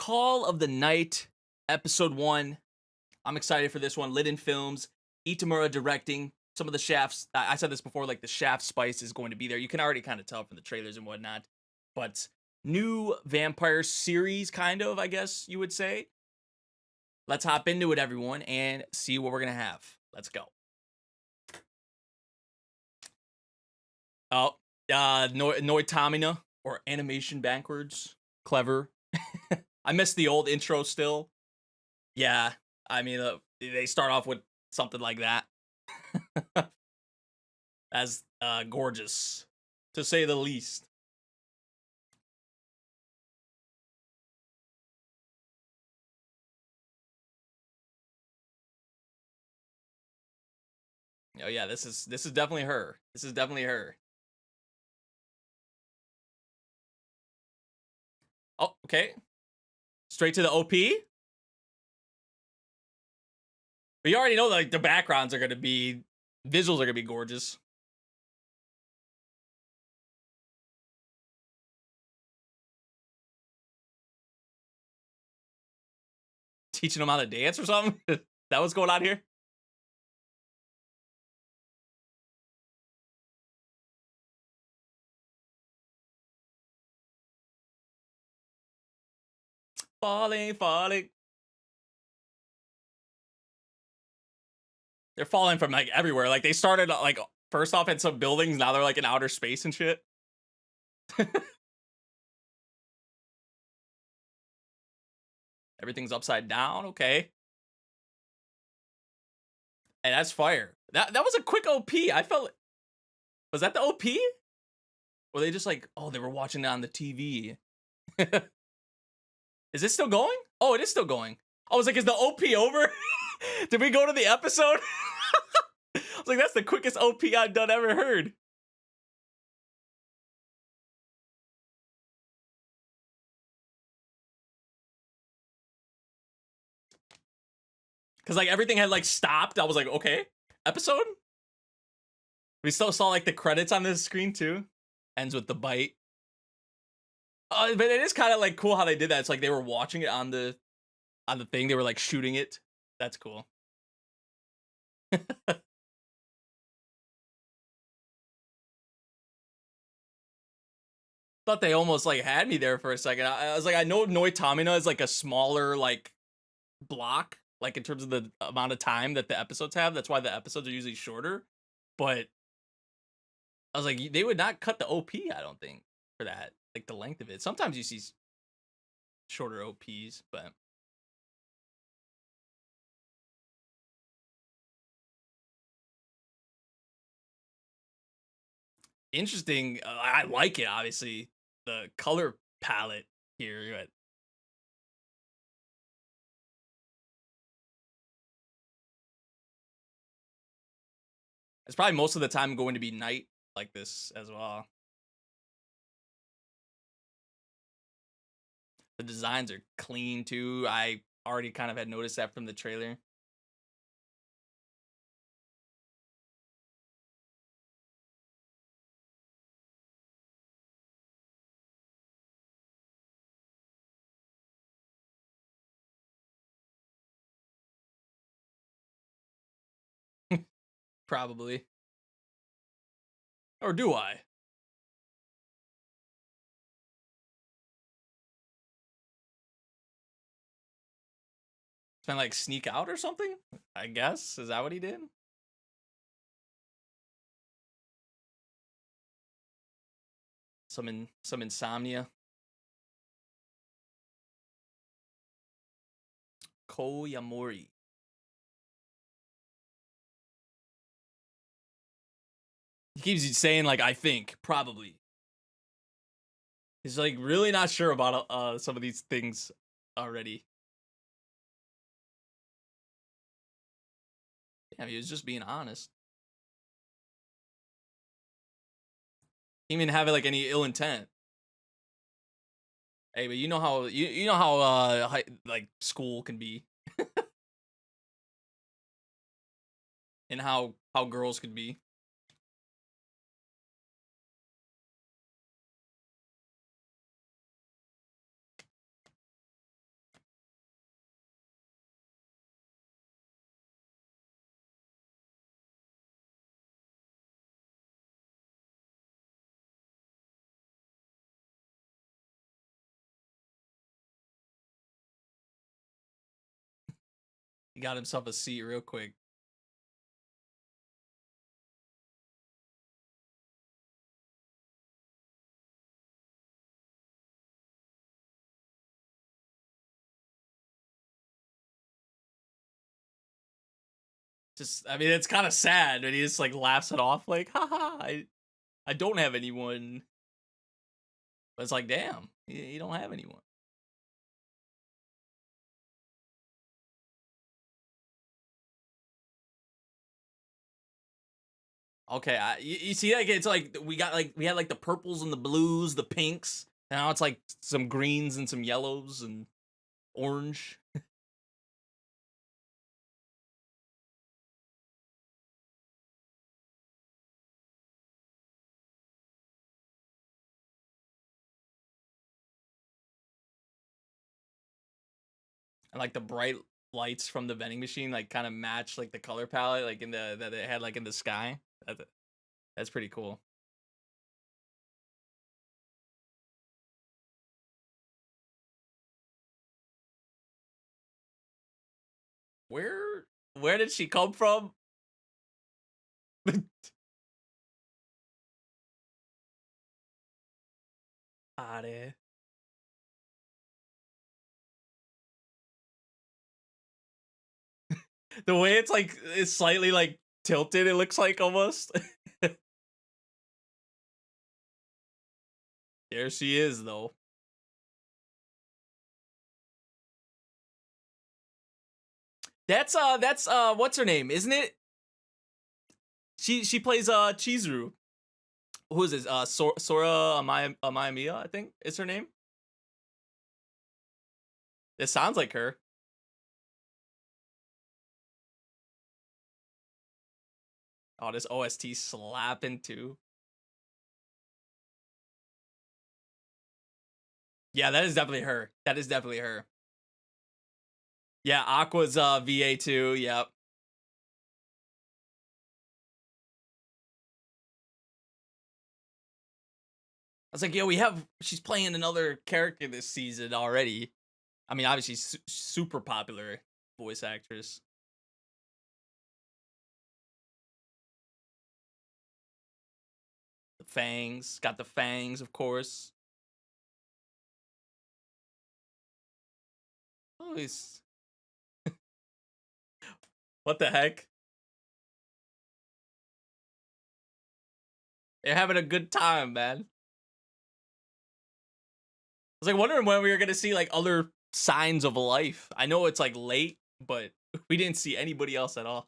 Call of the Night, Episode 1. I'm excited for this one. Liden Films, Itamura directing. Some of the shafts, I said this before, like the shaft spice is going to be there. You can already kind of tell from the trailers and whatnot. But new vampire series, kind of, I guess you would say. Let's hop into it, everyone, and see what we're going to have. Let's go. Oh, Noitamina, or animation backwards. Clever. I miss the old intro still. Yeah, I mean, they start off with something like that. As gorgeous, to say the least. Oh yeah, this is definitely her. This is definitely her. Oh, okay. Straight to the OP. But you already know that, like, the backgrounds are gonna be, visuals are gonna be gorgeous. Teaching them how to dance or something. That what's going on here? Falling. They're falling from like everywhere. Like they started like first off in some buildings, now they're like in outer space and shit. Everything's upside down. Okay. And that's fire. That was a quick OP. I felt. Was that the OP? Or they just like, oh, they were watching it on the TV. Is it still going? Oh, it is still going. I was like, is the OP over? Did we go to the episode? I was like, that's the quickest OP I've done ever heard. Cause like everything had like stopped. I was like, okay, episode? We still saw like the credits on this screen too. Ends with the bite. But it is kind of like cool how they did that. It's like they were watching it on the thing. They were like shooting it. That's cool. Thought they almost like had me there for a second. I was like, I know Noitamina is like a smaller like block, like in terms of the amount of time that the episodes have. That's why the episodes are usually shorter. But I was like, they would not cut the OP, I don't think, for that. Like the length of it. Sometimes you see shorter OPs, but interesting. I like it, obviously. The color palette here, but it's probably most of the time going to be night like this as well. The designs are clean too. I already kind of had noticed that from the trailer. Probably. Or do I? Trying to like sneak out or something? I guess. Is that what he did? Some insomnia. Kou Yamori. He keeps saying like, I think, probably. He's like really not sure about some of these things already. Damn, he was just being honest. He didn't even have like any ill intent. Hey, but you know how you know how like school can be, and how girls could be. He got himself a seat real quick. Just, I mean, it's kind of sad, but he just like laughs it off, like, haha, I don't have anyone. But it's like, damn, you don't have anyone. Okay, you see, like it's like we had like the purples and the blues, the pinks. Now it's like some greens and some yellows and orange. And like the bright lights from the vending machine like kind of match like the color palette like in the that it had like in the sky. That's pretty cool. Where where did she come from? Are. The way it's slightly like tilted, it looks like almost. There she is though. That's what's her name, isn't it? She plays Chizuru. Who is this? Sora Amayamiya, I think is her name. It sounds like her. Oh, this OST slapping too. Yeah, that is definitely her. That is definitely her. Yeah, Aqua's VA too. Yep. I was like, yo, she's playing another character this season already. I mean, obviously, super popular voice actress. The fangs, got the fangs, of course. Oh, he's what the heck? They're having a good time, man. I was like wondering when we were gonna see like other signs of life. I know it's like late, but we didn't see anybody else at all.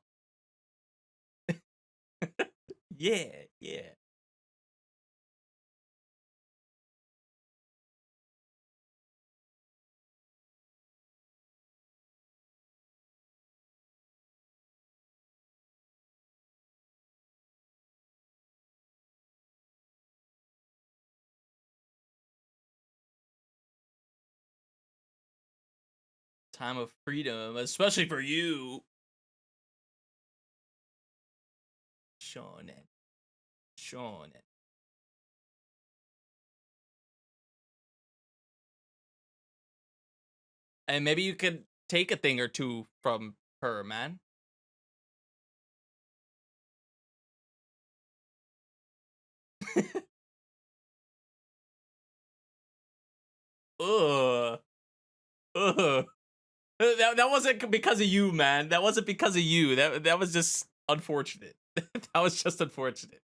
Yeah, yeah. Time of freedom, especially for you, Shonen. Shonen. And maybe you could take a thing or two from her, man. Ugh. Ugh. That wasn't because of you, man. That wasn't because of you. That was just unfortunate. That was just unfortunate.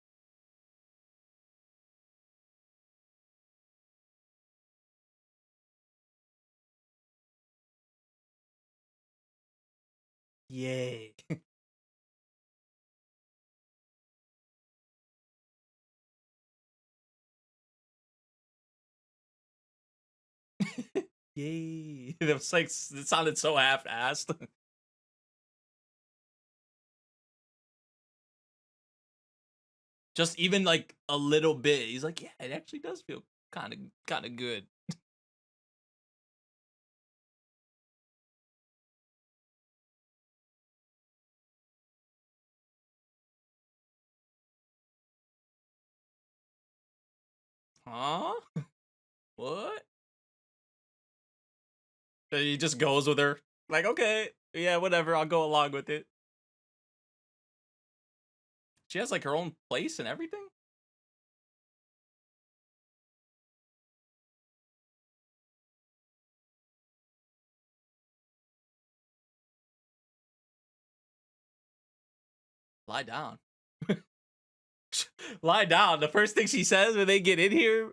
Yay. Yay. It was like, it sounded so half-assed. Just even like a little bit. He's like, yeah, it actually does feel kind of good. Huh? What? And he just goes with her. Like, okay. Yeah, whatever. I'll go along with it. She has like her own place and everything. Lie down. Lie down. The first thing she says when they get in here.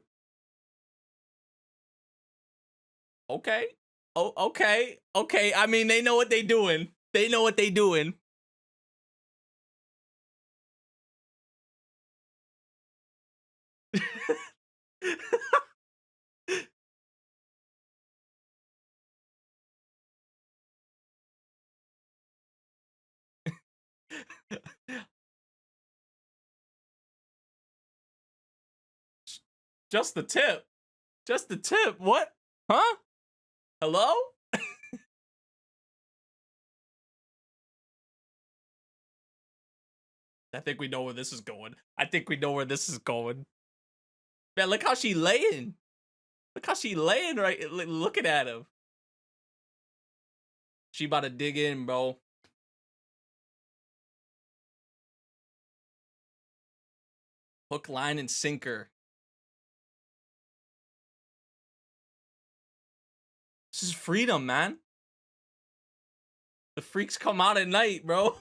Okay. Oh, okay. Okay. I mean, they know what they doing. They know what they doing. Just the tip. Just the tip. What? Huh? Hello? I think we know where this is going. I think we know where this is going. Man, look how she laying. Look how she laying right, looking at him. She about to dig in, bro. Hook, line, and sinker. This is freedom, man. The freaks come out at night, bro.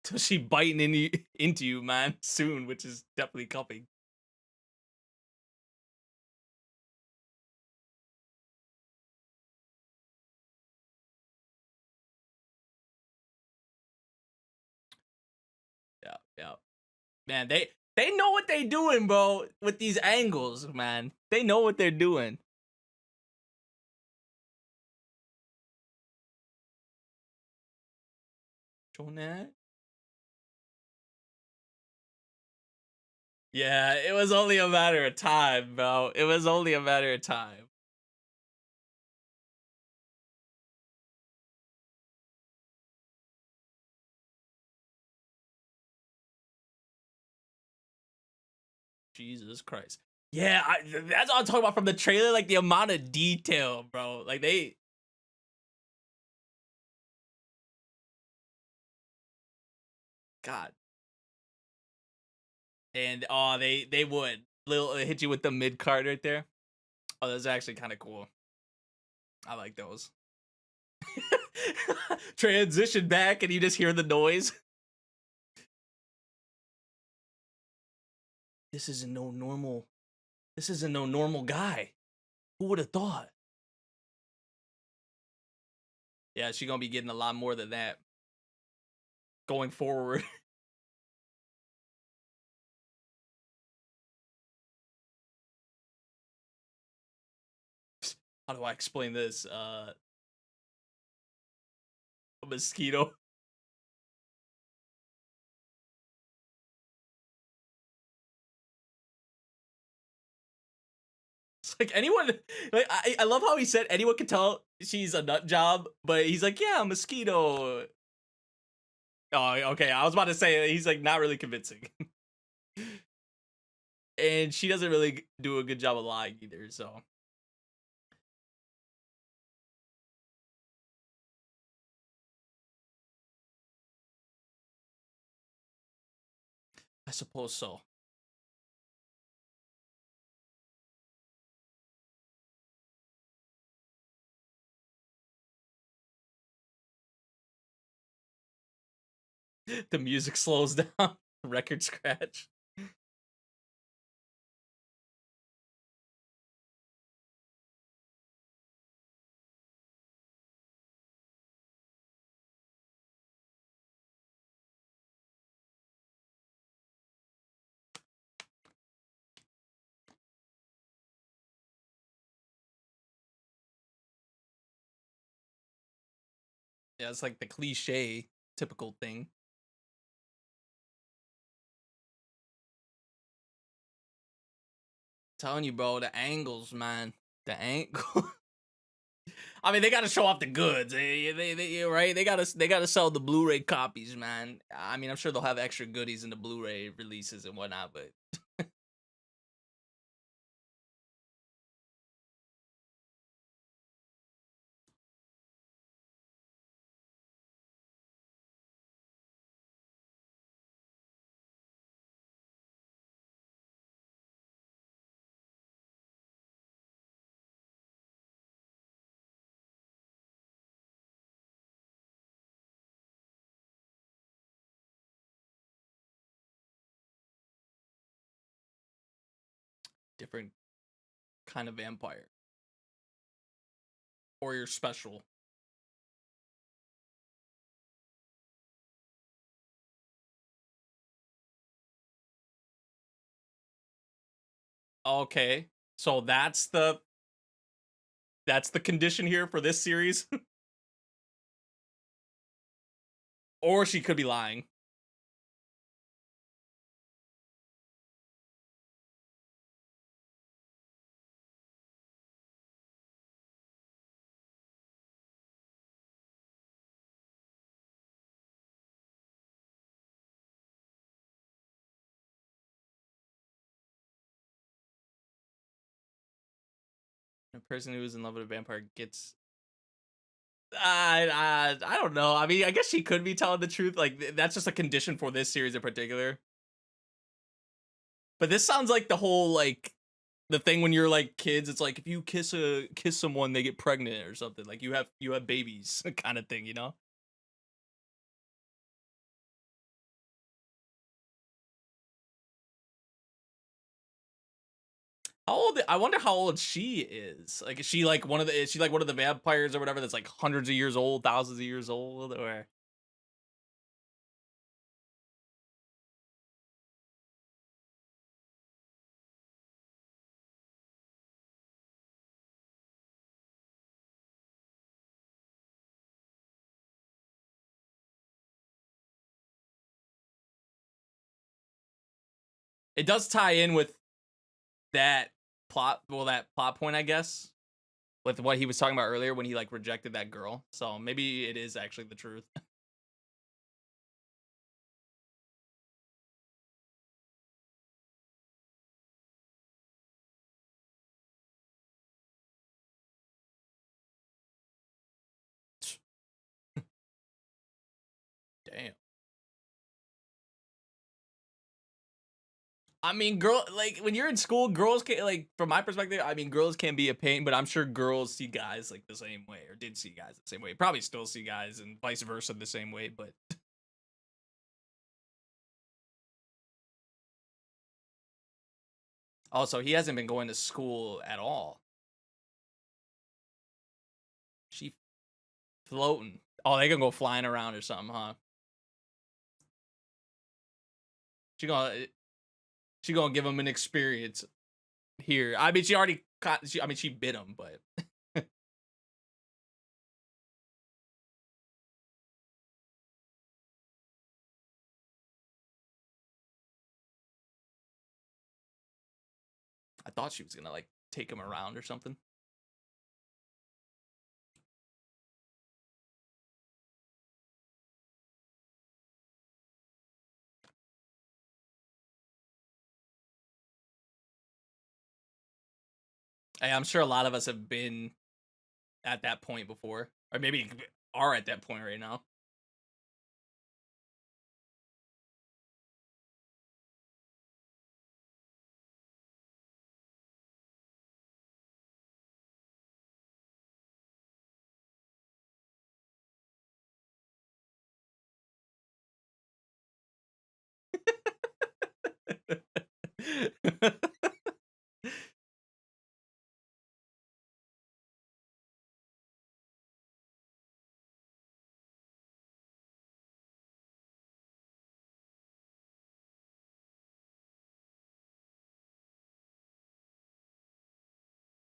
Till she biting into you, man, soon, which is definitely coming. Yeah. Man, they know what they doing, bro, with these angles, man. They know what they're doing. Jonette? Yeah, it was only a matter of time, bro. It was only a matter of time. Jesus Christ. Yeah, that's what I'm talking about from the trailer, like the amount of detail, bro. Like they God. And oh, they would little hit you with the mid card right there. Oh, that's actually kind of cool. I like those. Transition back and you just hear the noise. This isn't no normal. This isn't no normal guy. Who would have thought? Yeah, she's gonna be getting a lot more than that going forward. How do I explain this? A mosquito. It's like anyone. Like I love how he said anyone can tell she's a nut job, but he's like, yeah, a mosquito. Oh, okay. I was about to say he's like not really convincing, and she doesn't really do a good job of lying either. So I suppose so. The music slows down. Record scratch. Yeah, it's like the cliche, typical thing. Telling you, bro, the angles, man. The angle. I mean, they gotta show off the goods. Right? They gotta sell the Blu-ray copies, man. I mean, I'm sure they'll have extra goodies in the Blu-ray releases and whatnot, but different kind of vampire. Or you're special. Okay. So that's the condition here for this series. Or she could be lying. A person who is in love with a vampire gets I don't know. I mean, I guess she could be telling the truth. Like that's just a condition for this series in particular. But this sounds like the whole like the thing when you're like kids. It's like if you kiss someone, they get pregnant or something. Like you have babies kind of thing, you know? How old? I wonder how old she is. Like, is she like is she like one of the vampires or whatever that's like hundreds of years old, thousands of years old, or? It does tie in with that that plot point, I guess, with what he was talking about earlier when he like rejected that girl. So maybe it is actually the truth. Damn. I mean, like when you're in school, girls can like, from my perspective, I mean, girls can be a pain, but I'm sure girls see guys like the same way, or did see guys the same way. Probably still see guys and vice versa the same way, but also he hasn't been going to school at all. She floating. Oh, they gonna go flying around or something, huh? She gonna she gonna give him an experience here. I mean, she already caught. I mean, she bit him, but I thought she was gonna like take him around or something. Hey, I'm sure a lot of us have been at that point before, or maybe are at that point right now.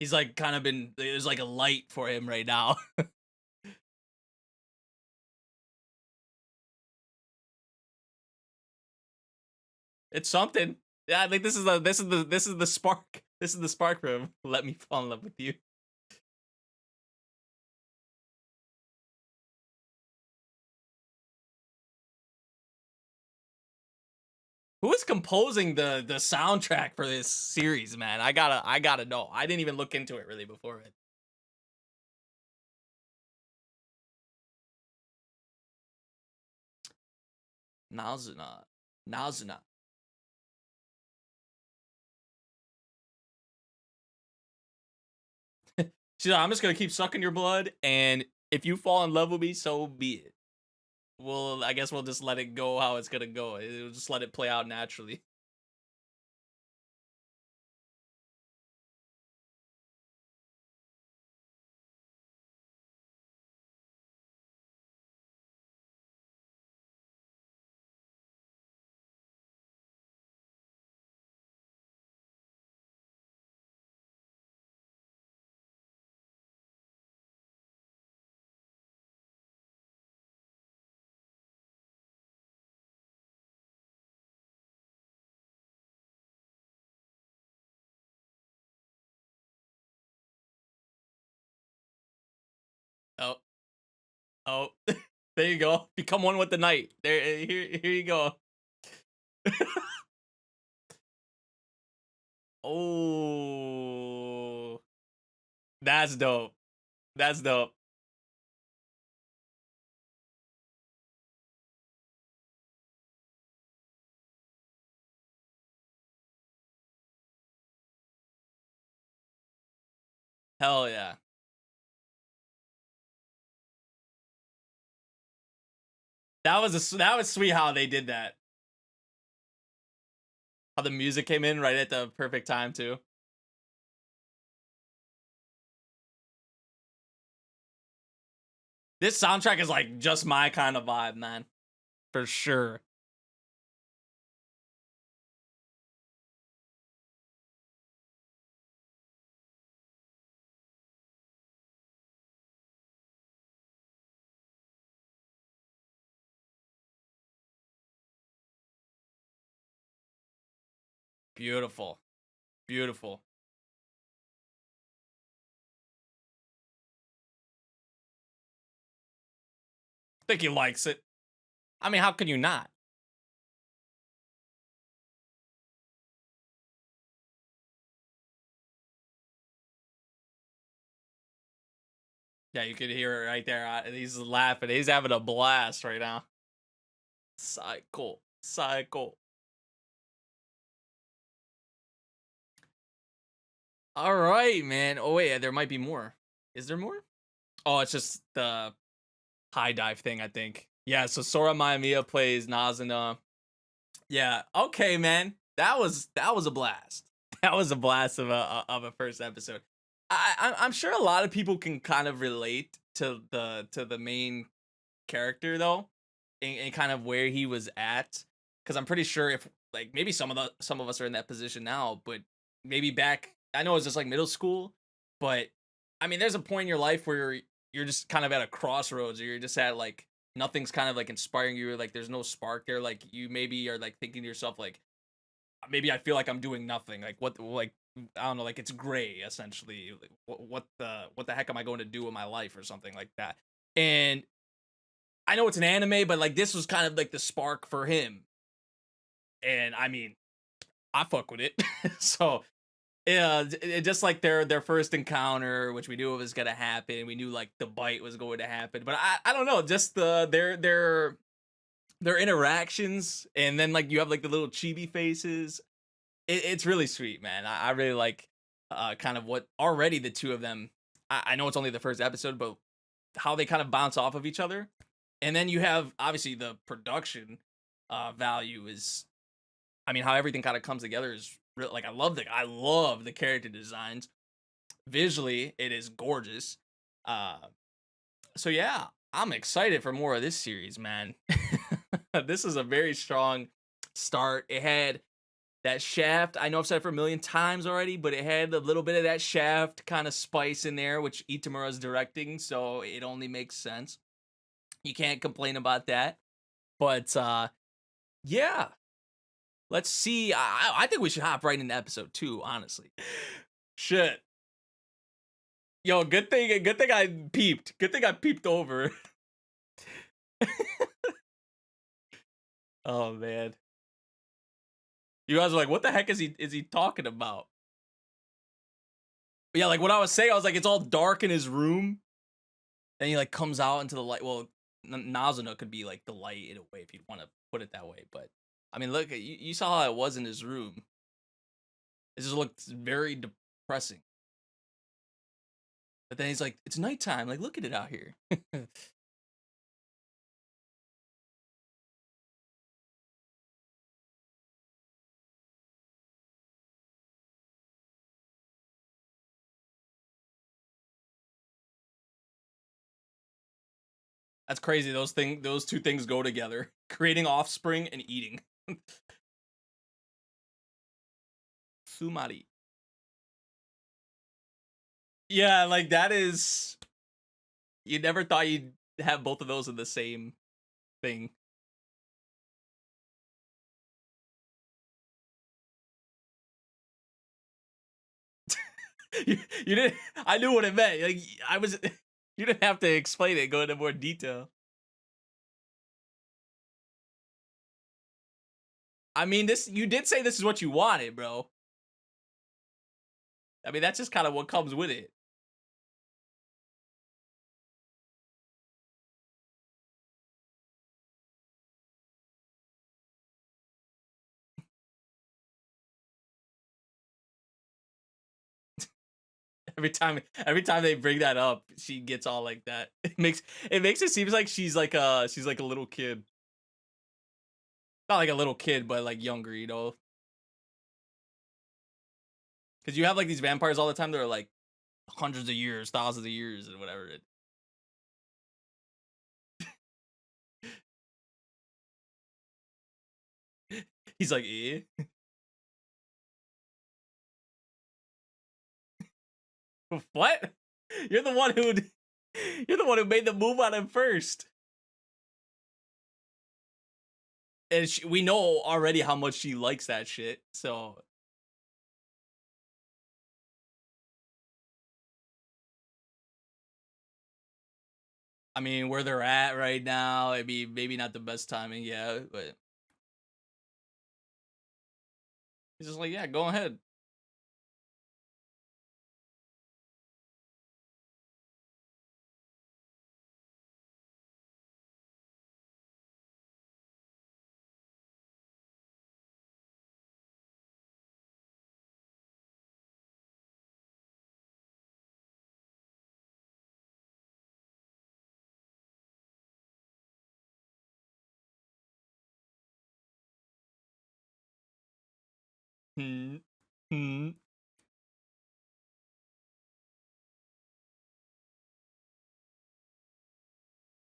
He's like kind of been. There's like a light for him right now. It's something. Yeah, I think this is the spark. This is the spark from Let Me Fall in Love with You. Who is composing the soundtrack for this series, man? I gotta know. I didn't even look into it really before it. Nazuna. She's like, I'm just gonna keep sucking your blood, and if you fall in love with me, so be it. I guess we'll just let it go how it's gonna go. We'll just let it play out naturally. Oh, oh, there you go. Become one with the night. Here you go. Oh, that's dope. That's dope. Hell yeah. That was sweet how they did that. How the music came in right at the perfect time too. This soundtrack is like just my kind of vibe, man. For sure. Beautiful. Beautiful. I think he likes it. I mean, how can you not? Yeah, you could hear it right there. He's laughing. He's having a blast right now. Psycho. Psycho. All right, man. Oh, wait. There might be more. Is there more? Oh, it's just the high dive thing, I think. Yeah, so Sora Mamiya plays Nazuna. Yeah. Okay, man. That was a blast. That was a blast of a first episode. I'm sure a lot of people can kind of relate to the main character though, and kind of where he was at. Because I'm pretty sure if like maybe some of us are in that position now, but maybe back I know it's just like middle school, but I mean there's a point in your life where you're just kind of at a crossroads, or you're just at like nothing's kind of like inspiring you, or like there's no spark there. Like you maybe are like thinking to yourself like maybe I feel like I'm doing nothing. Like what like I don't know, like it's gray essentially. Like, what the heck am I going to do with my life or something like that? And I know it's an anime, but like this was kind of like the spark for him. And I mean, I fuck with it. So yeah, just like their first encounter, which we knew it was gonna happen. We knew like the bite was going to happen, but I don't know, just their interactions, and then like you have like the little chibi faces. It's really sweet, man. I really like kind of what already the two of them. I know it's only the first episode, but how they kind of bounce off of each other, and then you have obviously the production value is. I mean, how everything kind of comes together is real. Like I love the character designs. Visually, it is gorgeous. Uh, so yeah, I'm excited for more of this series, man. This is a very strong start. It had that shaft. I know I've said it for a million times already, but it had a little bit of that shaft kind of spice in there, which Itamura's directing, so it only makes sense. You can't complain about that. But yeah, Let's see. I think we should hop right into episode 2, honestly. Shit. Yo, good thing I peeped. Good thing I peeped over. Oh man. You guys are like, what the heck is he talking about? But yeah, like what I was saying, I was like, it's all dark in his room. And he like comes out into the light. Well, Nazuna could be like the light in a way if you'd want to put it that way. But I mean, look, you saw how it was in his room. It just looked very depressing. But then he's like, it's nighttime. Like, look at it out here. That's crazy. Those two things go together. Creating offspring and eating. Sumari. Yeah, like that is. You never thought you'd have both of those in the same thing. you didn't. I knew what it meant. Like I was. You didn't have to explain it. Go into more detail. I mean, this. You did say this is what you wanted, bro. I mean, that's just kind of what comes with it. Every time they bring that up, she gets all like that. It makes it seem like she's like a little kid. Not like a little kid, but like younger, you know. Because you have like these vampires all the time that are like hundreds of years, thousands of years, and whatever. He's like, eh? What? You're the one who made the move on him first. And we know already how much she likes that shit. So I mean, where they're at right now, I mean, maybe not the best timing, yeah, but he's just like, yeah, go ahead. Hmm. Hmm.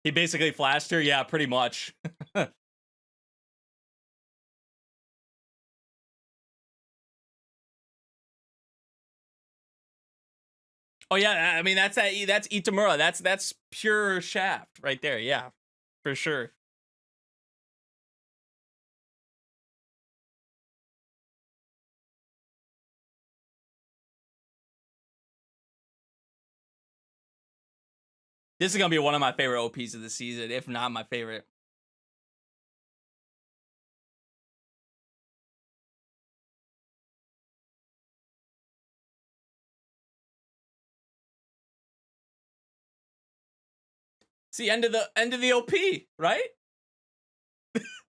He basically flashed her, yeah, pretty much. Oh yeah, I mean that's Itamura. That's pure Shaft right there. Yeah, for sure. This is gonna be one of my favorite OPs of the season, if not my favorite. See, end of the OP, right?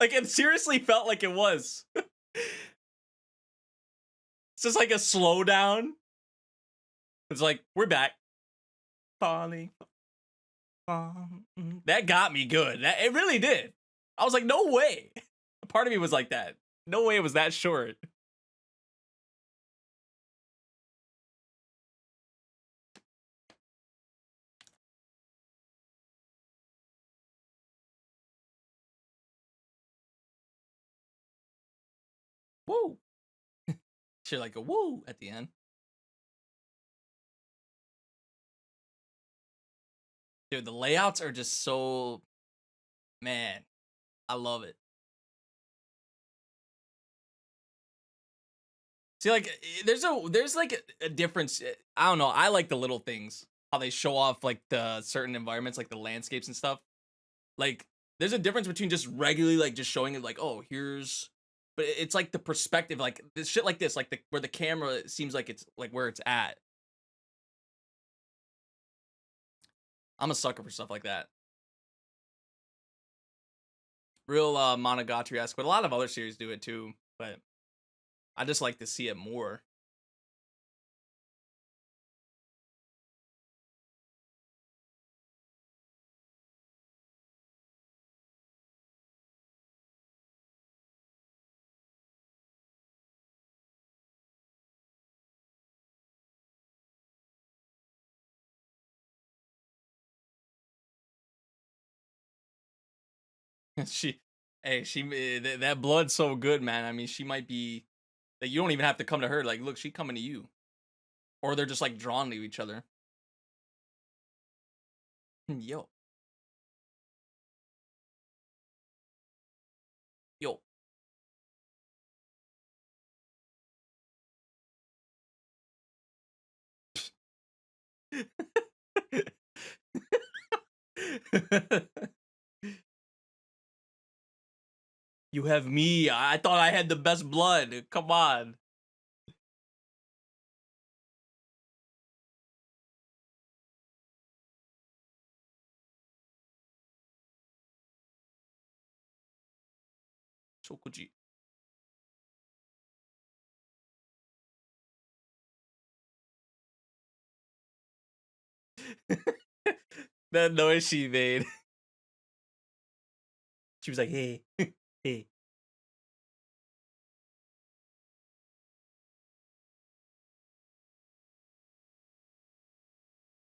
Like it seriously felt like it was. It's just like a slowdown. It's like we're back. Falling. That got me good. It really did. I was like, no way. A part of me was like that. No way it was that short. Woo. She's like a woo at the end. Dude, the layouts are just so, man, I love it. See, like, there's like a difference. I don't know. I like the little things, how they show off like the certain environments, like the landscapes and stuff. Like, there's a difference between just regularly like just showing it like, oh, here's, but it's like the perspective, like this shit like this, like the where the camera seems like it's like where it's at. I'm a sucker for stuff like that. Real Monogatari-esque, but a lot of other series do it too. But I just like to see it more. she, hey, that blood's so good, man. I mean, she might be like you don't even have to come to her. Like, look, she coming to you, or they're just like drawn to each other. Yo, yo. You have me. I thought I had the best blood. Come on. Shokuji. That noise she made. She was like, hey, hey.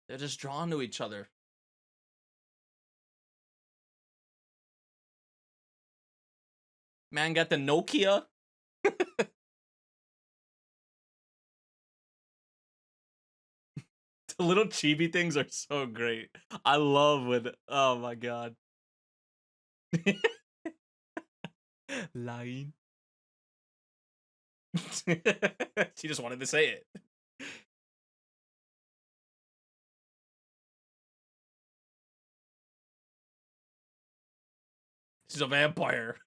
They're just drawn to each other. Man got the Nokia. The little chibi things are so great. I love when, oh my god. Line. She just wanted to say it. She's a vampire.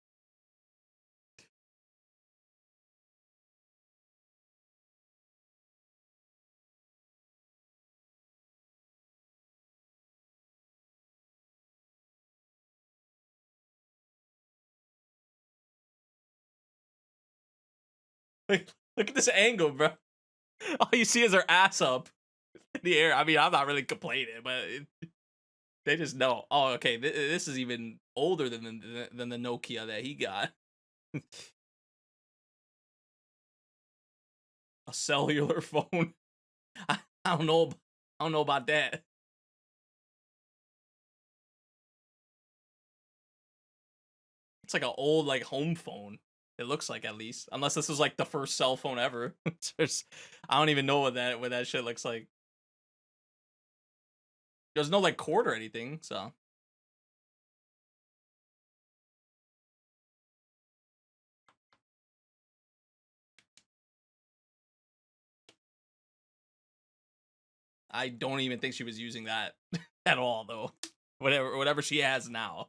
Like, look at this angle, bro. All you see is her ass up in the air. I mean, I'm not really complaining, but they just know. Oh, okay. This is even older than the Nokia that he got. A cellular phone. I don't know. I don't know about that. It's like an old like home phone. It looks like, at least, unless this is like the first cell phone ever. I don't even know what that shit looks like. There's no like cord or anything, so I don't even think she was using that at all, though. Whatever she has now.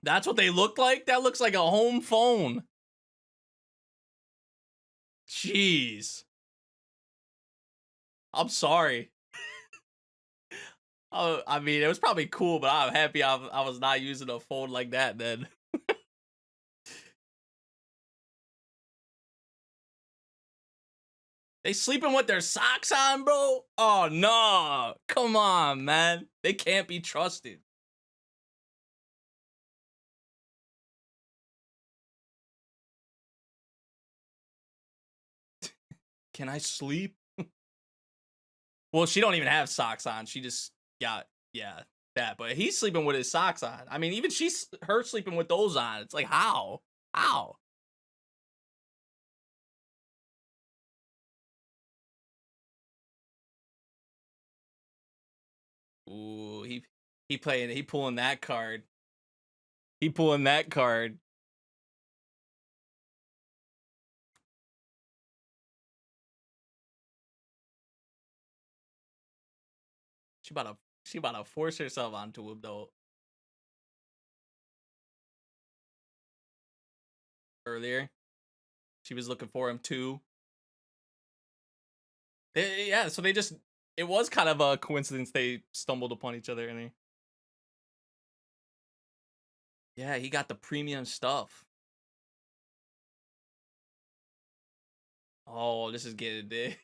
That's what they look like? That looks like a home phone. Jeez. I'm sorry. Oh, I mean, it was probably cool, but I'm happy I was not using a phone like that then. They sleeping with their socks on, bro? Oh, no. Come on, man. They can't be trusted. Can I sleep? Well, she don't even have socks on. She just got, yeah, that. But he's sleeping with his socks on. I mean, even her sleeping with those on. It's like, how? How? Ooh, he pulling that card. He pulling that card. She about to force herself onto him though. Earlier, she was looking for him too. Yeah, so it was kind of a coincidence they stumbled upon each other, and yeah, he got the premium stuff. Oh, this is getting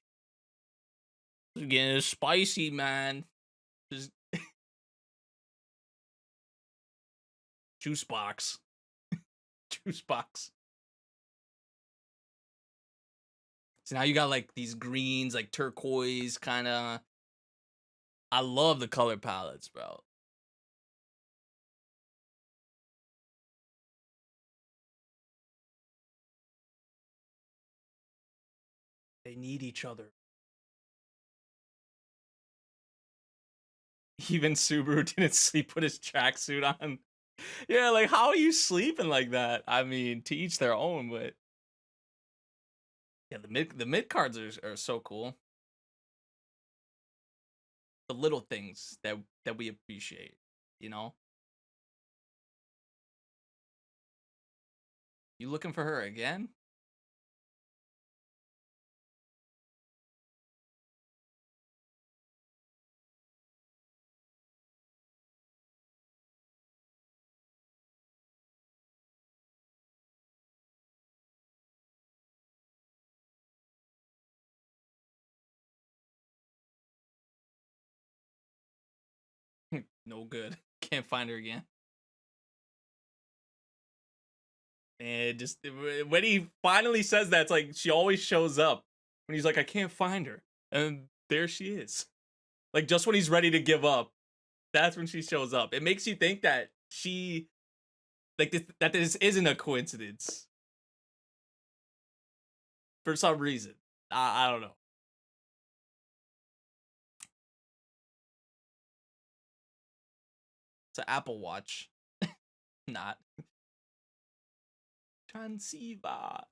spicy, man. Just juice box, juice box. So now you got like these greens, like turquoise kind of. I love the color palettes, bro. They need each other. Even Subaru didn't sleep with his tracksuit on. Yeah, like how are you sleeping like that? I mean, to each their own, but yeah, the mid cards are so cool. The little things that we appreciate, you know. You looking for her again? No good. Can't find her again. And just when he finally says that, it's like she always shows up when he's like, I can't find her, and there she is. Like just when he's ready to give up, that's when she shows up. It makes you think that that this isn't a coincidence for some reason. I don't know. It's an Apple Watch, not transceiver.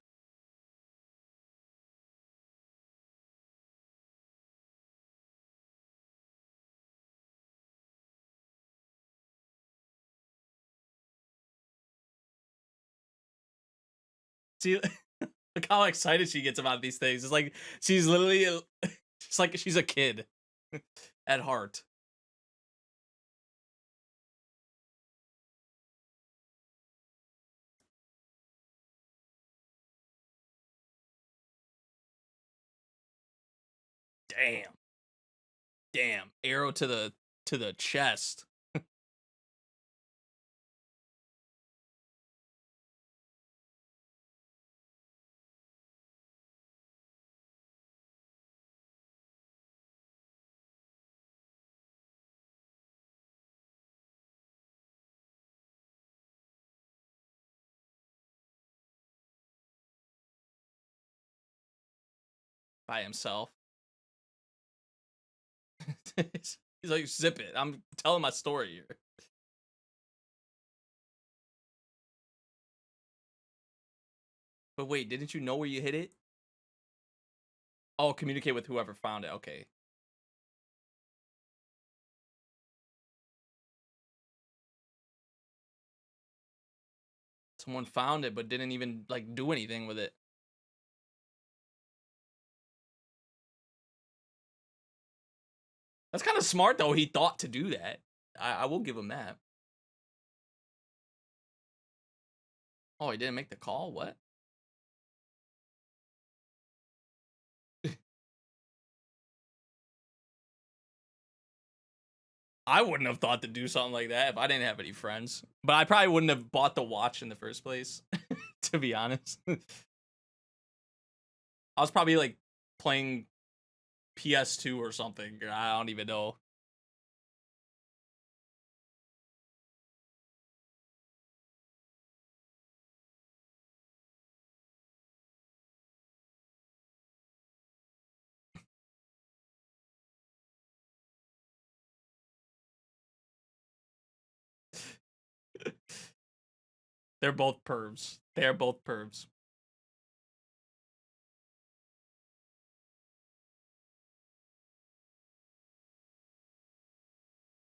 See, look how excited she gets about these things. It's like she's literally, it's like she's a kid at heart. Damn, damn, arrow to the chest. By himself. He's like, zip it. I'm telling my story here. But wait, didn't you know where you hit it? Oh, communicate with whoever found it. Okay. Someone found it but didn't even like do anything with it. That's kind of smart though. He thought to do that. I will give him that. Oh, he didn't make the call? What? I wouldn't have thought to do something like that if I didn't have any friends. But I probably wouldn't have bought the watch in the first place, to be honest. I was probably like playing PS2 or something. I don't even know. They're both pervs. They're both pervs.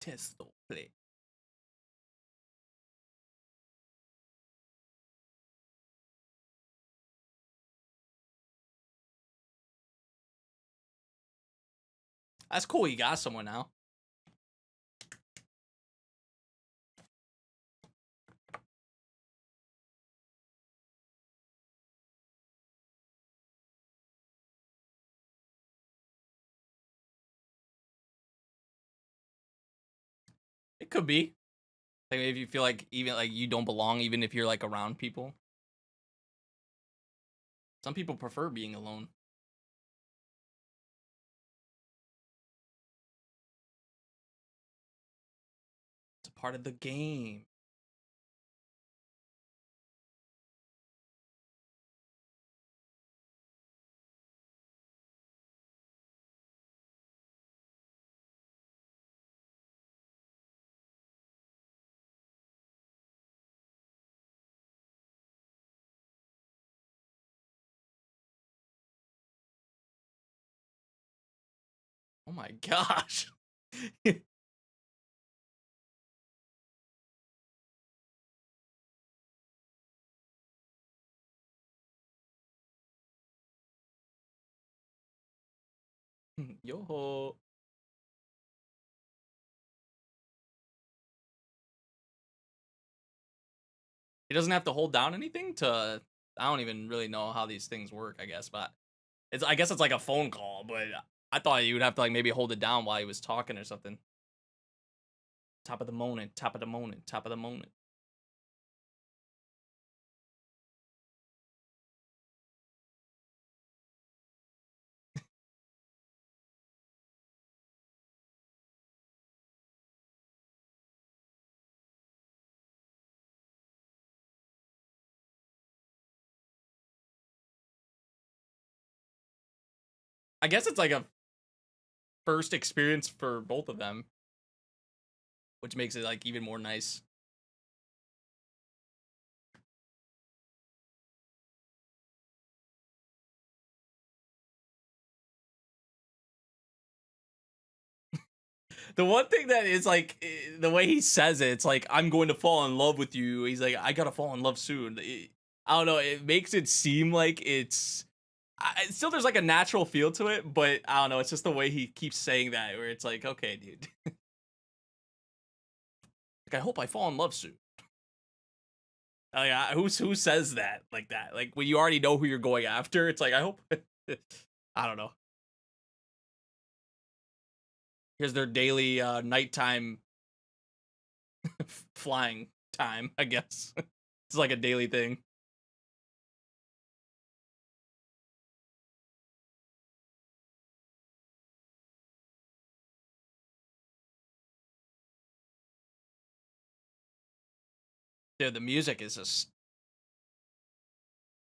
Testo play. That's cool. You got someone now. It could be. Like if you feel like even like you don't belong, even if you're like around people. Some people prefer being alone. It's a part of the game. Oh my gosh. Yo. He doesn't have to hold down anything to. I don't even really know how these things work. I guess, but I guess it's like a phone call. But I thought you would have to like maybe hold it down while he was talking or something. Top of the moment. Top of the moment. Top of the moment. I guess it's like a first experience for both of them, which makes it like even more nice. The one thing that is like the way he says it, it's like I'm going to fall in love with you. He's like I gotta fall in love soon. I don't know. It makes it seem like it's still there's like a natural feel to it, but I don't know. It's just the way he keeps saying that, where it's like, okay, dude. Like I hope I fall in love soon. Like who says that like that? Like when you already know who you're going after, it's like I hope. I don't know. Here's their daily nighttime flying time, I guess. It's like a daily thing. Dude, the music is just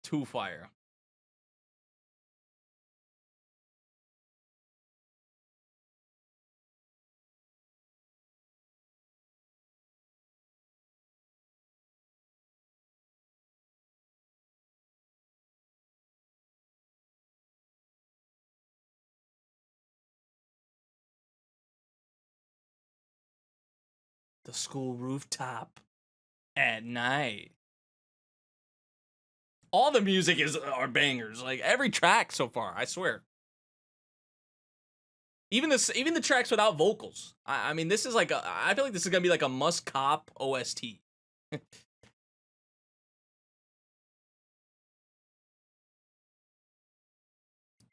too fire. The school rooftop at night. All the music are bangers. Like every track so far, I swear. Even the tracks without vocals. I mean, this is like I feel like this is gonna be like a must cop OST.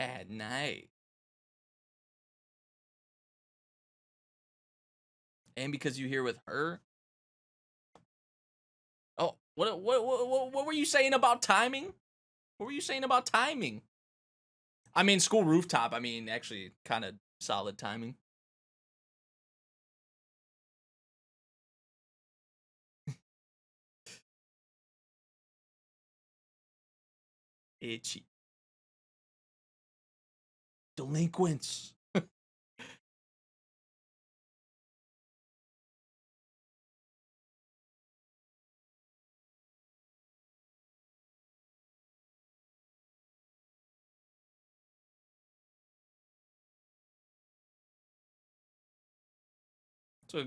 At night. And because you here with her. Oh, what were you saying about timing? What were you saying about timing? I mean, school rooftop. I mean, actually, kind of solid timing. Itchy. Delinquents. So,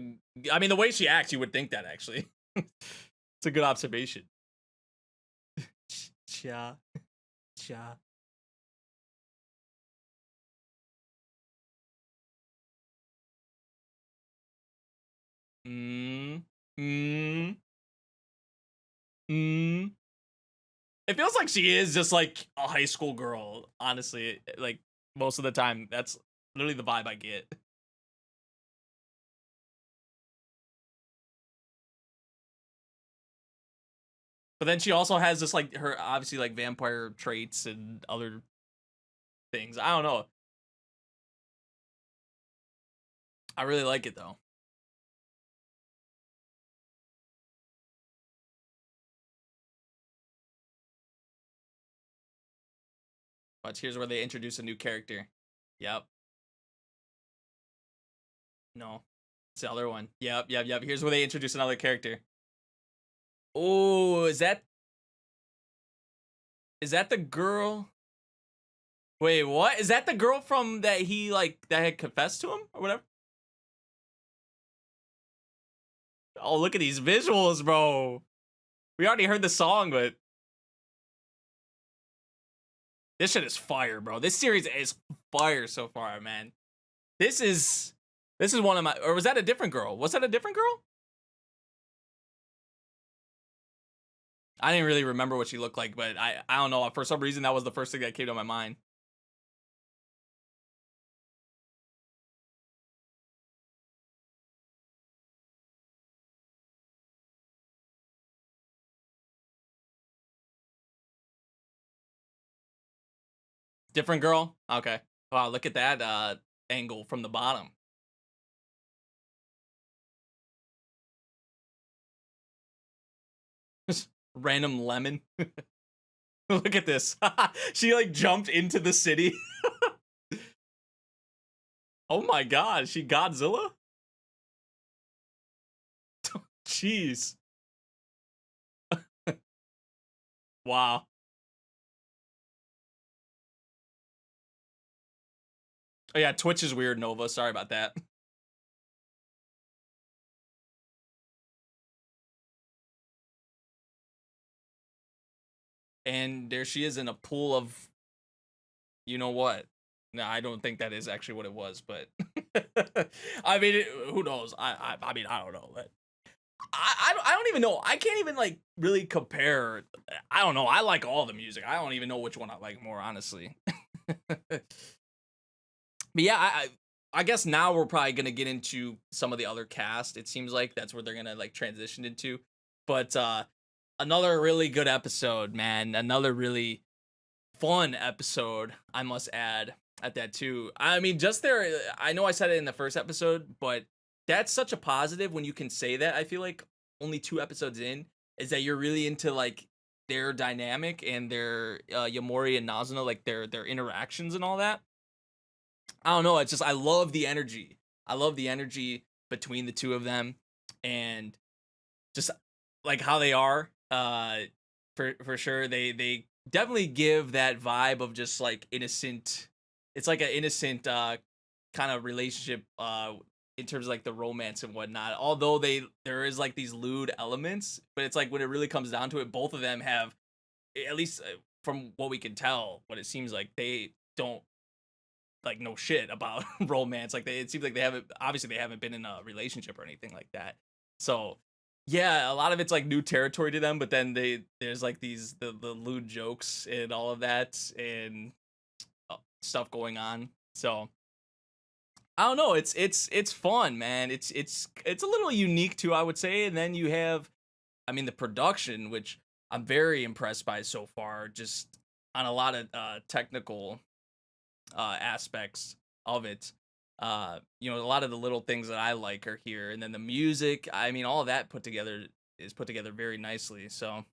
I mean, the way she acts, you would think that actually. It's a good observation. Cha, cha. Mm, mm, mm. It feels like she is just like a high school girl, honestly. Like most of the time, that's literally the vibe I get. But then she also has this like her obviously like vampire traits and other things. I don't know. I really like it though. But here's where they introduce a new character. Yep. No. It's the other one. Yep, yep, yep. Here's where they introduce another character. Oh, is that the girl? Wait, what? Is that the girl from that he like that had confessed to him or whatever? Oh, look at these visuals, bro. We already heard the song, but this shit is fire, bro. This series is fire so far, man. This is one of my, or was that a different girl? Was that a different girl? I didn't really remember what she looked like, but I don't know. For some reason, that was the first thing that came to my mind. Different girl? Okay. Wow, look at that angle from the bottom. Random lemon. Look at this. She like jumped into the city. Oh my god, she Godzilla? Jeez. Wow. Oh yeah, Twitch is weird, Nova. Sorry about that. And there she is in a pool of you know what. No, I don't think that is actually what it was, but I mean, who knows? I mean, I don't know. But I don't even know. I can't even like really compare. I don't know. I like all the music. I don't even know which one I like more, honestly. But yeah, I guess now we're probably gonna get into some of the other cast. It seems like that's where they're gonna like transition into. But another really good episode, man. Another really fun episode, I must add at that too. I mean, just there, I know I said it in the first episode, but that's such a positive when you can say that. I feel like only 2 episodes in is that you're really into like their dynamic and their Yamori and Nazuna, like their interactions and all that. I don't know. It's just I love the energy. I love the energy between the two of them, and just like how they are. For sure, they definitely give that vibe of just like innocent. It's like an innocent kind of relationship in terms of like the romance and whatnot. Although there is like these lewd elements, but it's like when it really comes down to it, both of them have, at least from what we can tell, what it seems like they don't like know shit about romance. Like it seems like they haven't, obviously they haven't been in a relationship or anything like that. So yeah, a lot of it's like new territory to them, but then there's like the lewd jokes and all of that and stuff going on. So I don't know. It's fun, man. It's a little unique too, I would say. And then you have, I mean, the production, which I'm very impressed by so far, just on a lot of technical aspects of it. A lot of the little things that I like are here, and then the music. I mean, all of that put together is put together very nicely. So